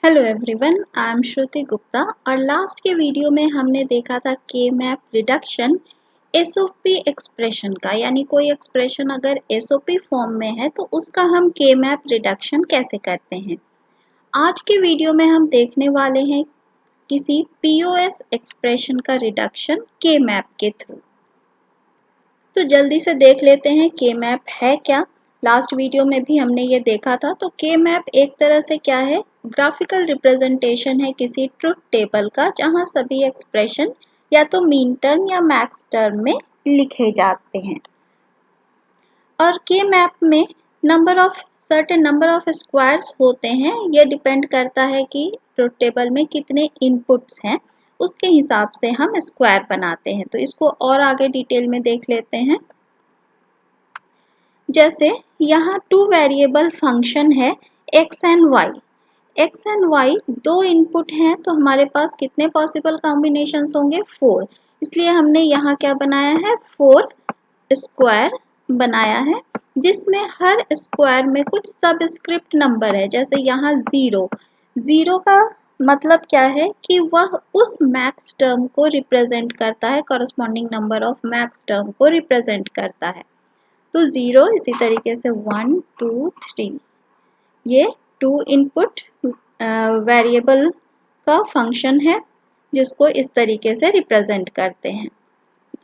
Hello everyone, I am श्रुति गुप्ता। और last के video में हमने देखा था के मैप रिडक्शन एसओपी एक्सप्रेशन का, यानी कोई एक्सप्रेशन अगर एसओपी फॉर्म में है तो उसका हम के मैप रिडक्शन कैसे करते हैं। आज के वीडियो में हम देखने वाले हैं किसी पीओएस एक्सप्रेशन का रिडक्शन के मैप के थ्रू। तो जल्दी से देख लेते हैं के मैप है क्या। लास्ट वीडियो में भी हमने ये देखा था। तो के मैप एक तरह से क्या है, ग्राफिकल रिप्रेजेंटेशन है किसी ट्रुथ टेबल का, जहां सभी एक्सप्रेशन या तो मीन टर्म या मैक्स टर्म में लिखे जाते हैं। और के मैप में सर्टेन नंबर ऑफ स्क्वायर्स होते हैं। ये डिपेंड करता है कि ट्रुथ टेबल में कितने इनपुट्स हैं, उसके हिसाब से हम स्क्वायर बनाते हैं। तो इसको और आगे डिटेल में देख लेते हैं। जैसे यहाँ टू वेरिएबल फंक्शन है x and y। x and y दो इनपुट हैं, तो हमारे पास कितने पॉसिबल कॉम्बिनेशंस होंगे, 4। इसलिए हमने यहाँ क्या बनाया है, 4 स्क्वायर बनाया है, जिसमें हर स्क्वायर में कुछ सबस्क्रिप्ट नंबर है। जैसे यहाँ 0 का मतलब क्या है कि वह उस मैक्स टर्म को रिप्रेजेंट करता है, corresponding number of max term को रिप्रेजेंट करता है। तो 0 इसी तरीके से 1 2 3, ये 2 इनपुट वेरिएबल का फंक्शन है जिसको इस तरीके से रिप्रेजेंट करते हैं।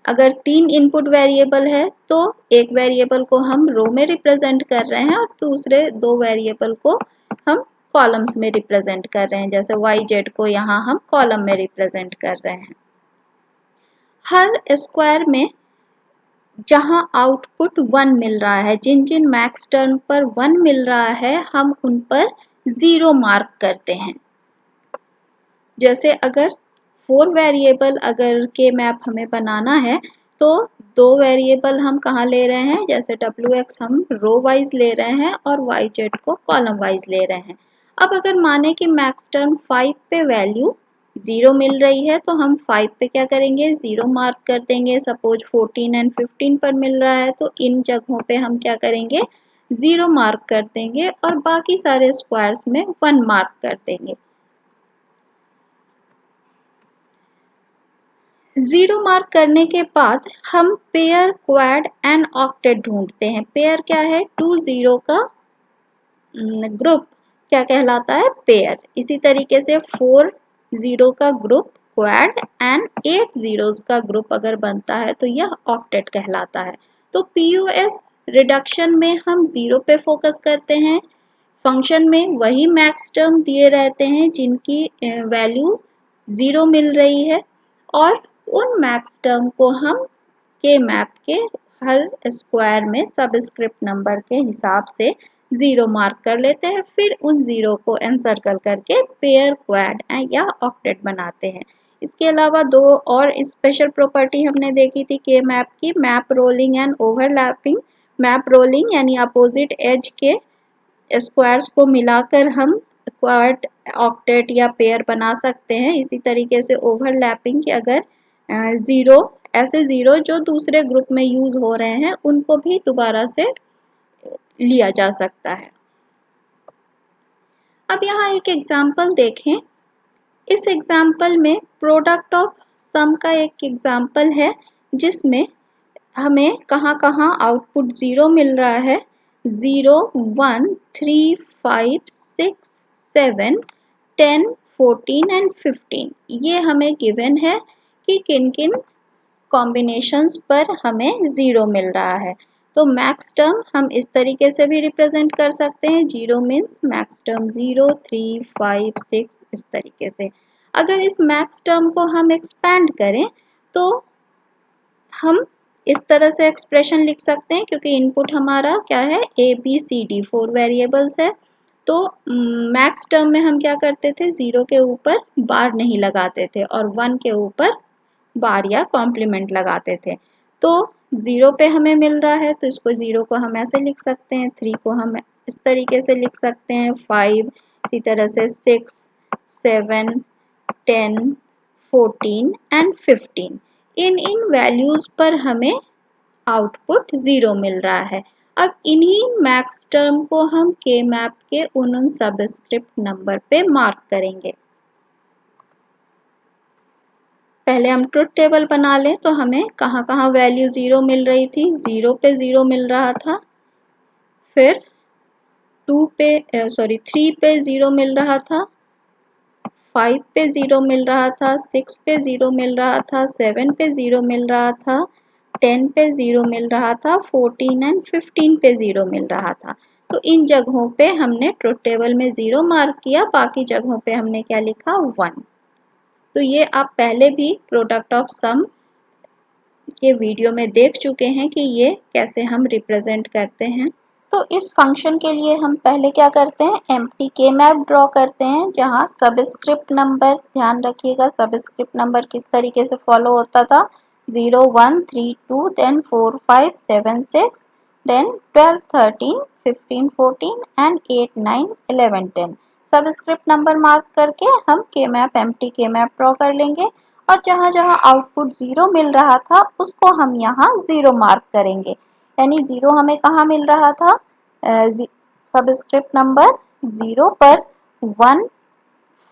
अगर 3 इनपुट वेरिएबल है तो एक वेरिएबल को हम रो में रिप्रेजेंट कर रहे हैं और दूसरे 2 वेरिएबल को हम कॉलम्स में रिप्रेजेंट कर रहे हैं। जैसे YZ को यहाँ हम कॉलम में रिप्रेजेंट कर रहे हैं। हर स्क्वायर में जहां आउटपुट 1 मिल रहा है, जिन जिन मैक्स टर्म पर 1 मिल रहा है, हम उन पर 0 मार्क करते हैं। जैसे अगर 4 वेरिएबल अगर के मैप हमें बनाना है तो 2 वेरिएबल हम कहाँ ले रहे हैं, जैसे WX हम रो वाइज ले रहे हैं और YZ को कॉलम वाइज ले रहे हैं। अब अगर माने कि मैक्स टर्म 5 पे वैल्यू 0 मिल रही है तो हम 5 पे क्या करेंगे, 0 मार्क कर देंगे। सपोज 14 एंड 15 पर मिल रहा है तो इन जगहों पे हम क्या करेंगे, 0 मार्क कर देंगे और बाकी सारे स्क्वायर्स में 1 मार्क कर देंगे। 0 मार्क करने के बाद हम पेयर, क्वाड एंड ऑक्टेट ढूंढते हैं। पेयर क्या है, 2 0 का ग्रुप क्या कहलाता है, पेयर। इसी तरीके से 4 0 का ग्रुप क्वाड एंड 8 zeros का ग्रुप अगर बनता है तो यह ऑक्टेट कहलाता है। तो पीओएस रिडक्शन में हम 0 पे फोकस करते हैं। फंक्शन में वही मैक्स टर्म दिए रहते हैं जिनकी वैल्यू 0 मिल रही है, और उन मैक्स टर्म को हम के मैप के हर स्क्वायर में सबस्क्रिप्ट नंबर के हिसाब से 0 मार्क कर लेते हैं। फिर उन 0 को एनसर्कल करके पेयर, क्वाड या ऑक्टेट बनाते हैं। इसके अलावा 2 और स्पेशल प्रॉपर्टी हमने देखी थी के मैप की, map rolling and overlapping. Map rolling यानी अपोजिट एज के स्क्वायर्स को मिलाकर हम क्वाड, ऑक्टेट या पेयर बना सकते हैं। इसी तरीके से ओवरलैपिंग कि अगर 0 जो दूसरे ग्रुप में यूज हो रहे हैं उनको भी दोबारा से लिया जा सकता है। अब यहाँ एक एग्जाम्पल देखें। इस एग्जाम्पल में प्रोडक्ट ऑफ सम का एक एग्जाम्पल है जिसमें हमें कहाँ कहाँ आउटपुट 0 मिल रहा है। 0 1 3 5 6 7 10 14 एंड 15, ये हमें गिवन है कि किन किन कॉम्बिनेशंस पर हमें 0 मिल रहा है। तो मैक्स टर्म हम इस तरीके से भी रिप्रेजेंट कर सकते हैं। 0 मीन्स मैक्स टर्म 0 3 5 6, इस तरीके से। अगर इस मैक्स टर्म को हम एक्सपैंड करें तो हम इस तरह से एक्सप्रेशन लिख सकते हैं, क्योंकि इनपुट हमारा क्या है, ABCD 4 वेरिएबल्स है। तो मैक्स टर्म में हम क्या करते थे, 0 के ऊपर बार नहीं लगाते थे और 1 के ऊपर बार या कॉम्प्लीमेंट लगाते थे। तो 0 पे हमें मिल रहा है तो इसको 0 को हम ऐसे लिख सकते हैं, 3 को हम इस तरीके से लिख सकते हैं, 5 इसी तरह से 6 7 10 14 एंड 15। इन वैल्यूज पर हमें आउटपुट 0 मिल रहा है। अब इन्हीं मैक्स टर्म को हम के मैप के उन सबस्क्रिप्ट नंबर पे मार्क करेंगे। पहले हम ट्रुथ टेबल बना लें तो हमें कहाँ कहाँ वैल्यू 0 मिल रही थी। 0 पे 0 मिल रहा था, फिर 3 पे 0 मिल रहा था, 5 पे 0 मिल रहा था, 6 पे 0 मिल रहा था, 7 पे 0 मिल रहा था, 10 पे 0 मिल रहा था, 14 एंड 15 पे 0 मिल रहा था। तो इन जगहों पे हमने ट्रुथ टेबल में 0 मार्क किया, बाकी जगहों पे हमने क्या लिखा 1। तो ये आप पहले भी प्रोडक्ट ऑफ सम के वीडियो में देख चुके हैं कि ये कैसे हम रिप्रेजेंट करते हैं। तो इस फंक्शन के लिए हम पहले क्या करते हैं, एम्प्टी के मैप ड्रॉ करते हैं, जहां सबस्क्रिप्ट नंबर, ध्यान रखिएगा सबस्क्रिप्ट नंबर किस तरीके से फॉलो होता था, 0 1 3 2 then 4 5 7 6 then 12 13 15 14 and 8 9 11 10। Subscript number mark करके हम K map, empty K map draw कर लेंगे और जहां जहां आउटपुट 0 मिल रहा था उसको हम यहाँ 0 मार्क करेंगे। यानी 0 हमें कहाँ मिल रहा था, सबस्क्रिप्ट नंबर 0 पर 1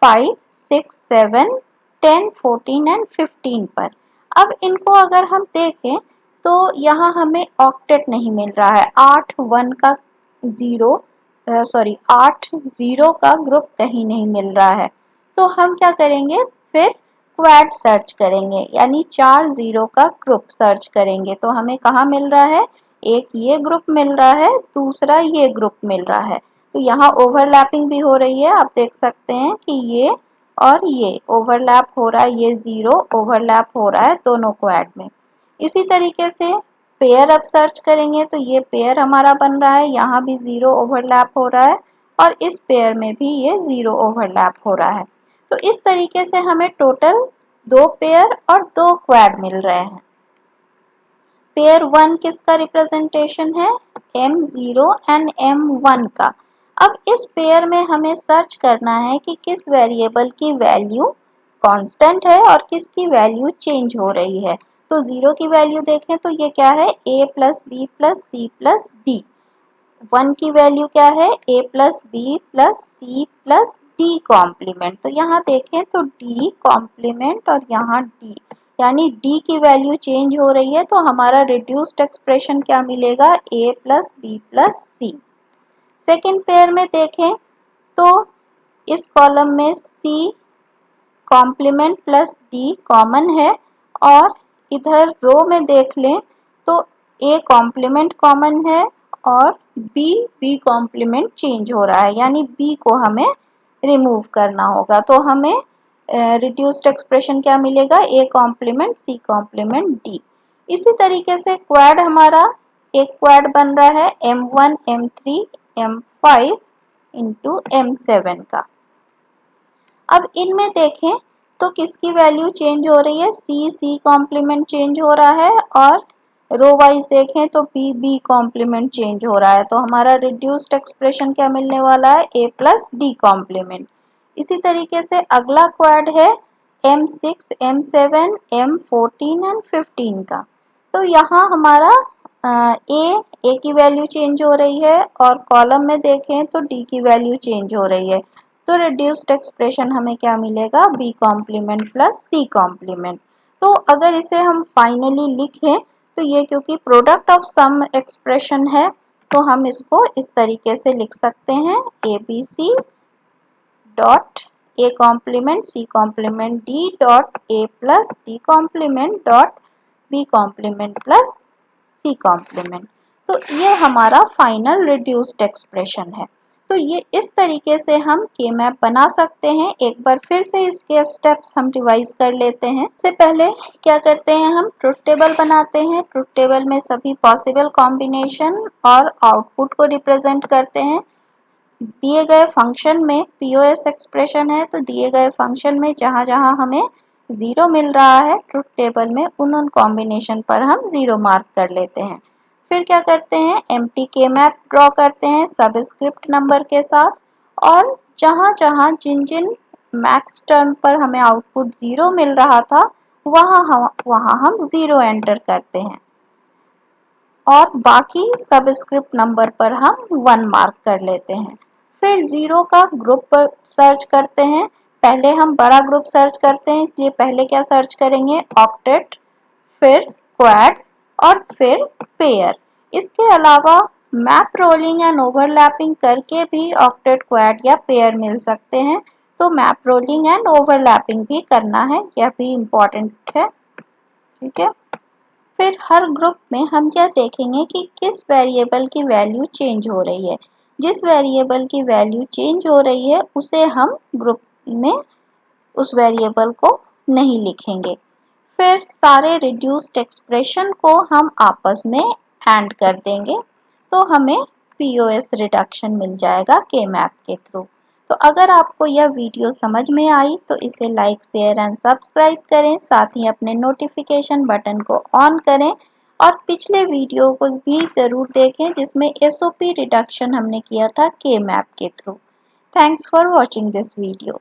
5 6 7 10 14 एंड 15 पर। अब इनको अगर हम देखें तो यहाँ हमें ऑक्टेट नहीं मिल रहा है, 8 1 का 8 0 का ग्रुप कहीं नहीं मिल रहा है। तो हम क्या करेंगे, फिर क्वाड सर्च करेंगे, यानी 4 0 का ग्रुप सर्च करेंगे। तो हमें कहाँ मिल रहा है, एक ये ग्रुप मिल रहा है, दूसरा ये ग्रुप मिल रहा है। तो यहाँ ओवरलैपिंग भी हो रही है, आप देख सकते हैं कि ये और ये ओवरलैप हो रहा है, ये 0 ओवरलैप हो रहा है दोनों क्वाड में। इसी तरीके से पेयर अब सर्च करेंगे तो ये पेयर हमारा बन रहा है, यहाँ भी 0 ओवरलैप हो रहा है और इस पेयर में भी ये 0 ओवरलैप हो रहा है। तो इस तरीके से हमें टोटल 2 पेयर और 2 क्वाड मिल रहे हैं। पेयर 1 किसका रिप्रेजेंटेशन है, M0 एंड M1 का। अब इस पेयर में हमें सर्च करना है कि किस वेरिएबल की वैल्यू कांस्टेंट है और किसकी वैल्यू चेंज हो रही है। तो 0 की वैल्यू देखें तो ये क्या है, a plus B plus C plus D. 1 की वैल्यू क्या है, a plus B plus C plus D complement. तो यहाँ देखें तो d कॉम्प्लीमेंट और यहाँ d, यानी d की वैल्यू चेंज हो रही है। तो हमारा रिड्यूस्ड एक्सप्रेशन क्या मिलेगा, a plus B plus C. Second pair में देखें तो इस कॉलम में c complement plus d common है और इधर रो में देख लें तो a कॉम्प्लीमेंट कॉमन है और b कॉम्प्लीमेंट चेंज हो रहा है, यानी b को हमें रिमूव करना होगा। तो हमें रिड्यूस्ड एक्सप्रेशन क्या मिलेगा, a complement c complement d। इसी तरीके से क्वाड हमारा एक क्वाड बन रहा है m1 m3 m5 into m7 का। अब इनमें देखें तो किसकी वैल्यू चेंज हो रही है, सी कॉम्प्लीमेंट चेंज हो रहा है और रो वाइज देखें तो बी कॉम्प्लीमेंट चेंज हो रहा है। तो हमारा रिड्यूस्ड एक्सप्रेशन क्या मिलने वाला है, a प्लस डी कॉम्प्लीमेंट। इसी तरीके से अगला क्वाड है M6 M7 M14 एंड 15 का। तो यहाँ हमारा a की वैल्यू चेंज हो रही है और कॉलम में देखें तो d की वैल्यू चेंज हो रही है। तो रिड्यूस्ड एक्सप्रेशन हमें क्या मिलेगा, b complement plus c complement. तो अगर इसे हम फाइनली लिखें तो ये क्योंकि प्रोडक्ट ऑफ सम एक्सप्रेशन है तो हम इसको इस तरीके से लिख सकते हैं, abc dot a complement c complement d dot a plus d complement dot b complement plus c complement. तो ये हमारा फाइनल रिड्यूस्ड एक्सप्रेशन है। तो ये इस तरीके से हम के मैप बना सकते हैं। एक बार फिर से इसके स्टेप्स हम रिवाइज कर लेते हैं। इससे पहले क्या करते हैं, हम ट्रुथ टेबल बनाते हैं। ट्रुथ टेबल में सभी पॉसिबल कॉम्बिनेशन और आउटपुट को रिप्रेजेंट करते हैं। दिए गए फंक्शन में पीओएस एक्सप्रेशन है, तो दिए गए फंक्शन में जहां जहां हमें 0 मिल रहा है ट्रुथ टेबल में उन कॉम्बिनेशन पर हम 0 मार्क कर लेते हैं। फिर क्या करते हैं, एम्प्टी के मैप ड्रॉ करते हैं सबस्क्रिप्ट नंबर के साथ और जहां जहां जिन जिन मैक्स टर्म पर हमें आउटपुट 0 मिल रहा था वहां हम 0 एंटर करते हैं। और बाकी सबस्क्रिप्ट नंबर पर हम 1 मार्क कर लेते हैं। फिर 0 का ग्रुप सर्च करते हैं। पहले हम बड़ा ग्रुप सर्च करते हैं, इसलिए पहले क्या सर्च करेंगे, ऑक्टेट, फिर क्वाड और फिर पेयर। इसके अलावा मैप रोलिंग एंड ओवरलैपिंग करके भी ऑक्टेट, क्वाड या पेयर मिल सकते हैं। तो मैप रोलिंग एंड ओवरलैपिंग भी करना है, यह भी इम्पोर्टेंट है। ठीक है, फिर हर ग्रुप में हम क्या देखेंगे कि किस वेरिएबल की वैल्यू चेंज हो रही है। जिस वेरिएबल की वैल्यू चेंज हो रही है उसे हम ग्रुप में उस वेरिएबल को नहीं लिखेंगे। फिर सारे रिड्यूस्ड एक्सप्रेशन को हम आपस में ऐड कर देंगे, तो हमें पीओएस रिडक्शन मिल जाएगा के मैप के थ्रू। तो अगर आपको यह वीडियो समझ में आई तो इसे लाइक, शेयर एंड सब्सक्राइब करें। साथ ही अपने नोटिफिकेशन बटन को ऑन करें और पिछले वीडियो को भी ज़रूर देखें जिसमें एसओपी रिडक्शन हमने किया था के मैप के through. Thanks for watching this video.